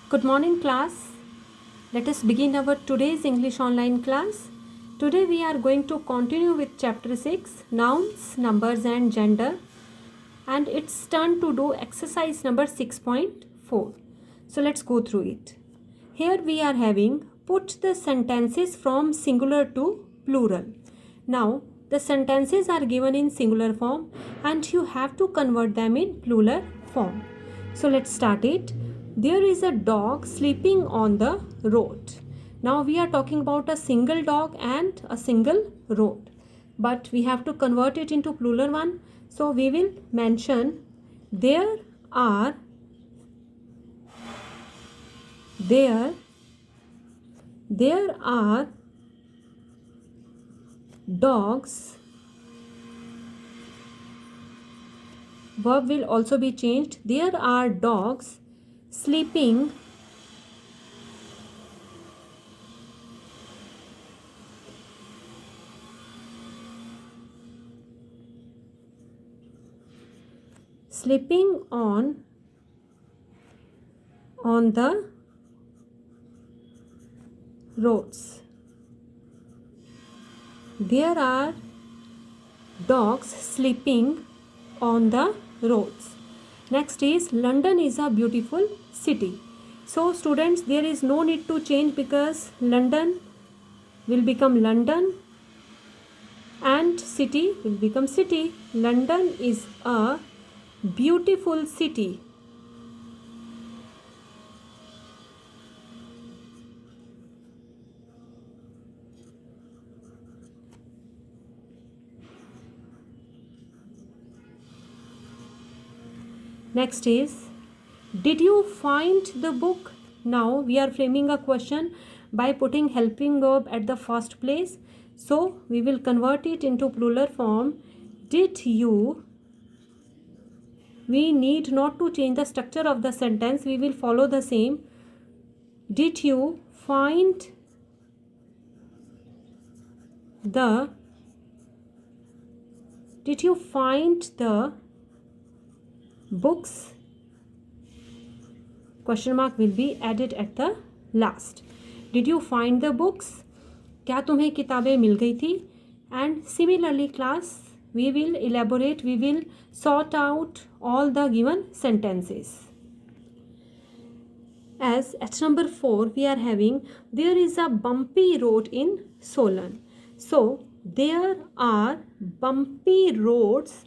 Good morning, class. Let us begin our today's English online class. Today we are going to continue with chapter 6, nouns, numbers and gender, and it's turn to do exercise number 6.4. So let's go through it. Here we are having put the sentences from singular to plural. Now the sentences are given in singular form and you have to convert them in plural form. So let's start it. There is a dog sleeping on the road. Now we are talking about a single dog and a single road, but we have to convert it into plural one. So we will mention there are there there are dogs. Verb will also be changed. There are dogs sleeping on the roads. There are dogs sleeping on the roads. Next is London is a beautiful city. So students, there is no need to change because London will become London and city will become city. London is a beautiful city. Next is, did you find the book? Now we are framing a question by putting helping verb at the first place. So we will convert it into plural form. Did you? We need not to change the structure of the sentence. We will follow the same. Did you find the books? Question mark will be added at the last. Did you find the books? क्या तुम्हें किताबें मिल गई थी? And similarly class, we will elaborate, we will sort out all the given sentences. As at number 4 we are having there is a bumpy road in Solan. So there are bumpy roads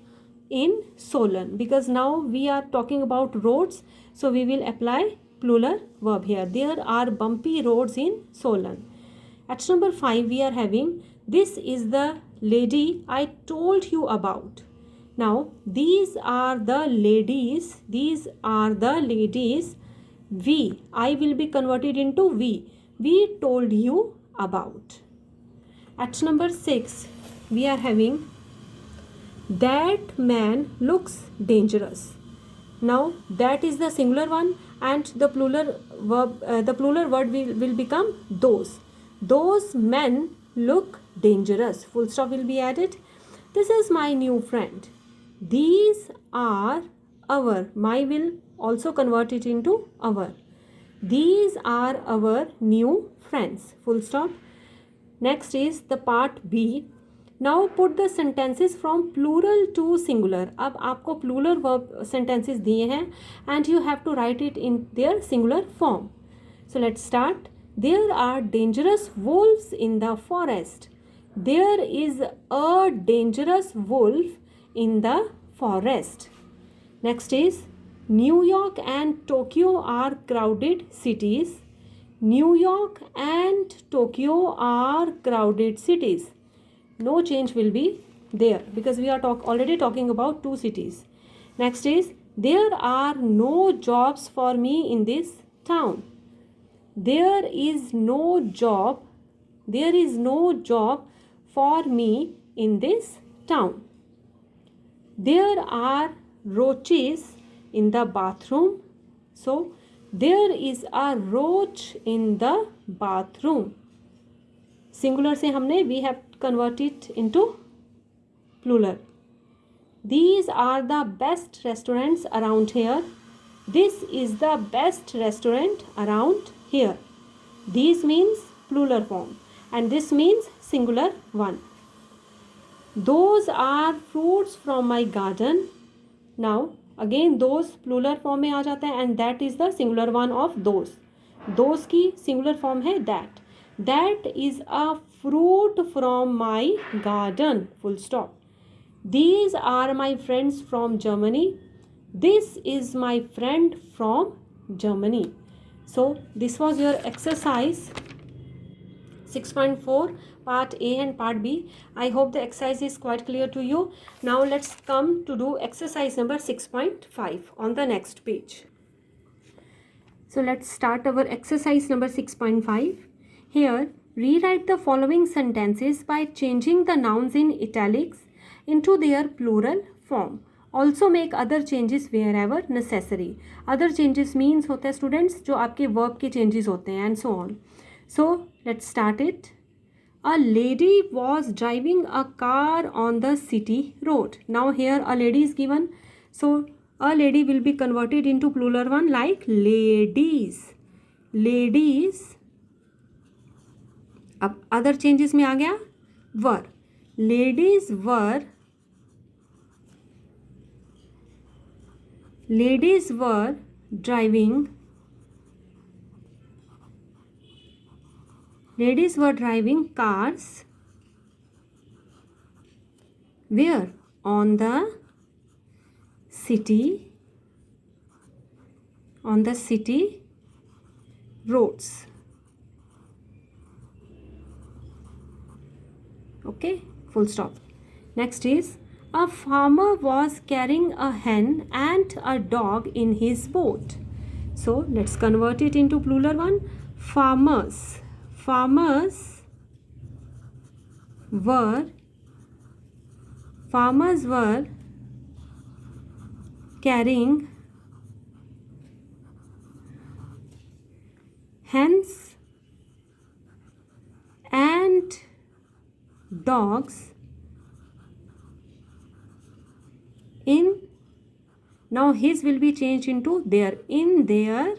in Solan because now we are talking about roads, so we will apply plural verb here. There are bumpy roads in Solan. At number 5 we are having this is the lady I told you about. Now these are the ladies we, I will be converted into we told you about. At number 6 we are having that man looks dangerous. Now that is the singular one and the plural word will become those men look dangerous. Full stop will be added. This is my new friend. These are our. My will also convert it into our. These are our new friends. Full stop. Next is the part B. Now put the sentences from plural to singular. अब आपको plural verb sentences दिए हैं and you have to write it in their singular form. So let's start. There are dangerous wolves in the forest. There is a dangerous wolf in the forest. Next is New York and Tokyo are crowded cities. New York and Tokyo are crowded cities. No change will be there because we are already talking about two cities. Next is there are no jobs for me in this town. There is no job for me in this town. There are roaches in the bathroom. So there is a roach in the bathroom. Singular से हमने we have converted into plural. These are the best restaurants around here. This is the best restaurant around here. These means plural form and this means singular one. Those are fruits from my garden. Now again those plural form में आ जाता है and that is the singular one of those. Those की singular form है that. That is a fruit from my garden. Full stop. These are my friends from Germany. This is my friend from Germany. So this was your exercise 6.4 part A and part B. I hope the exercise is quite clear to you. Now let's come to do exercise number 6.5 on the next page. So let's start our exercise number 6.5. Here rewrite the following sentences by changing the nouns in italics into their plural form. Also make other changes wherever necessary. Other changes means होता है students जो आपके verb के changes होते हैं and so on. So let's start it. A lady was driving a car on the city road. Now here a lady is given. So a lady will be converted into plural one like ladies. Ladies. अब other changes में आ गया were. Ladies were driving. Ladies were driving cars. Where? On the city roads. Okay, full stop. Next is a farmer was carrying a hen and a dog in his boat. So let's convert it into plural one. Farmers were carrying hens and dogs in. Now his will be changed into their. In their,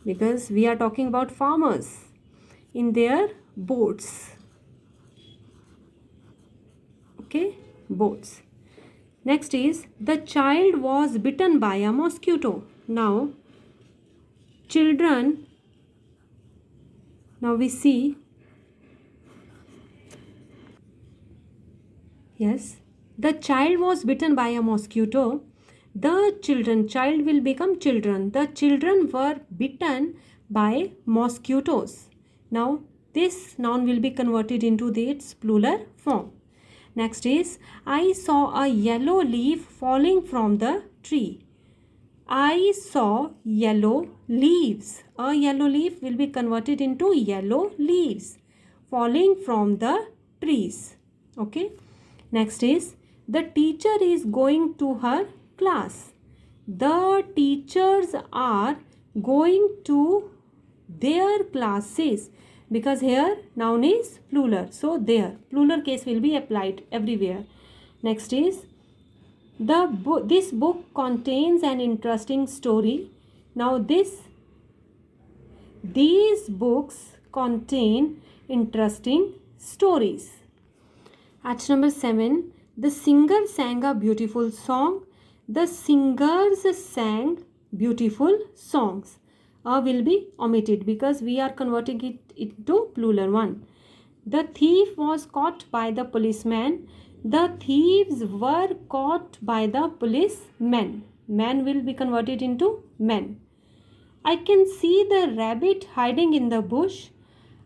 because we are talking about farmers, in their boats. Okay, boats. Next is the child was bitten by a mosquito. Now children, now we see, yes, the child was bitten by a mosquito. The children, child will become children. The children were bitten by mosquitoes. Now this noun will be converted into its plural form. Next is I saw a yellow leaf falling from the tree. I saw yellow leaves. A yellow leaf will be converted into yellow leaves falling from the trees. Okay. Next is the teacher is going to her class. The teachers are going to their classes, because here noun is plural, so their plural case will be applied everywhere. Next is this book contains an interesting story. Now these books contain interesting stories. At number 7, the singer sang a beautiful song. The singers sang beautiful songs. A will be omitted because we are converting it into plural one. The thief was caught by the policeman. The thieves were caught by the policemen. Man will be converted into men. I can see the rabbit hiding in the bush.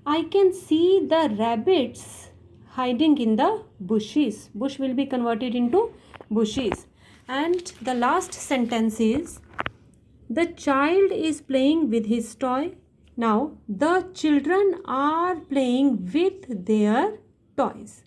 I can see the rabbits hiding in the bushes. Bush will be converted into bushes. And the last sentence is the child is playing with his toy. Now the children are playing with their toys.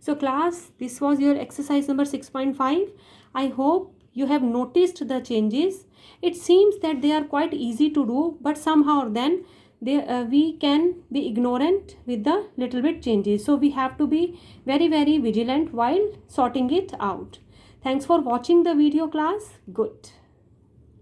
So class, this was your exercise number 6.5. I hope you have noticed the changes. It seems that they are quite easy to do, but somehow then we can be ignorant with the little bit changes. So we have to be very vigilant while sorting it out. Thanks for watching the video class. Good.